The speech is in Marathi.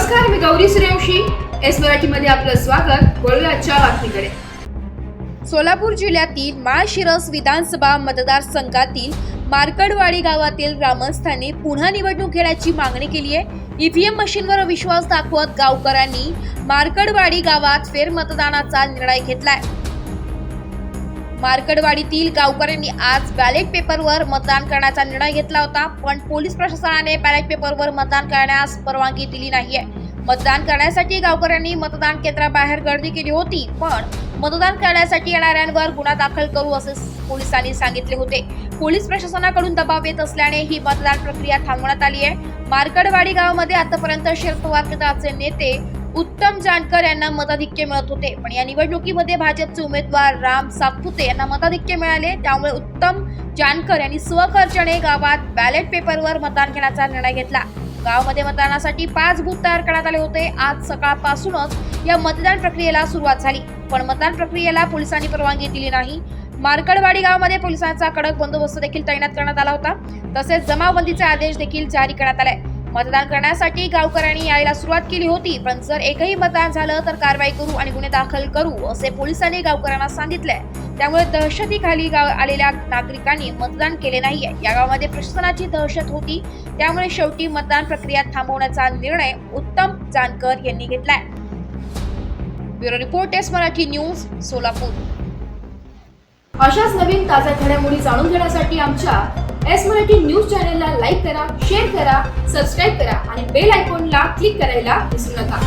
नमस्कार, मी गौरी सूर्यवंशी. एस मराठीमध्ये आपलं स्वागत. वळूया आजच्या बातमीकडे. सोलापूर जिल्ह्यातील माळशिरस विधानसभा मतदारसंघातील मार्कडवाडी गावातील ग्रामस्थांनी पुन्हा निवडणूक घेण्याची मागणी केली आहे. ईव्हीएम मशीनवर विश्वास दाखवत गावकऱ्यांनी मार्कडवाडी गावात फेरमतदानाचा निर्णय घेतलाय. मार्कडवाडीतील गावकऱ्यांनी आज बॅलेट पेपरवर मतदान करण्याचा निर्णय घेतला होता, पण पोलीस प्रशासनाने बॅलेट पेपरवर मतदान करण्यास परवानगी दिली नाहीये. मतदान करण्यासाठी गावकऱ्यांनी मतदान केंद्राबाहेर गर्दी केली होती, पण मतदान करण्यासाठी येणाऱ्यांवर गुन्हा दाखल करू असे पोलिसांनी सांगितले होते. पोलीस प्रशासनाकडून दबाव येत असल्याने ही मतदान प्रक्रिया थांबवण्यात आली आहे. मार्कडवाडी गावामध्ये आतापर्यंत शरद पवार गटाचे नेते उत्तम जानकर यांना मताधिक्य मिळत होते, पण या निवडणुकीमध्ये भाजपचे उमेदवार राम सातपुते यांना मताधिक्य मिळाले. त्यामुळे उत्तम जानकर यांनी स्वखर्चाने गावात बॅलेट पेपरवर मतदान घेण्याचा निर्णय घेतला. गावामध्ये मतदानासाठी 5 बूथ तयार करण्यात आले होते. आज सकाळपासूनच या मतदान प्रक्रियेला सुरुवात झाली, पण मतदान प्रक्रियेला पोलिसांनी परवानगी दिली नाही. मार्कडवाडी गावामध्ये पोलिसांचा कडक बंदोबस्त देखील तैनात करण्यात आला होता. तसेच जमावबंदीचे आदेश देखील जारी करण्यात आले. मतदान करण्यासाठी गावकऱ्यांनी यायला सुरुवात केली होती, पण जर एकही मतदान झालं तर कारवाई करू आणि गुन्हे दाखल करू असे पोलिसांनी गावकऱ्यांना सांगितले. त्यामुळे दहशतीखाली आलेल्या नागरिकांनी मतदान केले नाहीये. या गावामध्ये प्रशासनाची दहशत होती, त्यामुळे शेवटी मतदान प्रक्रिया थांबवण्याचा निर्णय उत्तम जानकर यांनी घेतलाय. Bureau report, S Marathi news, Solapur. अशाच नवीन ताज्या घडामोडी जाणून घेण्यासाठी आमच्या एस मराठी न्यूज चॅनलला लाईक करा, शेअर करा, सबस्क्राईब करा आणि बेल आयकॉनला क्लिक करायला विसरू नका.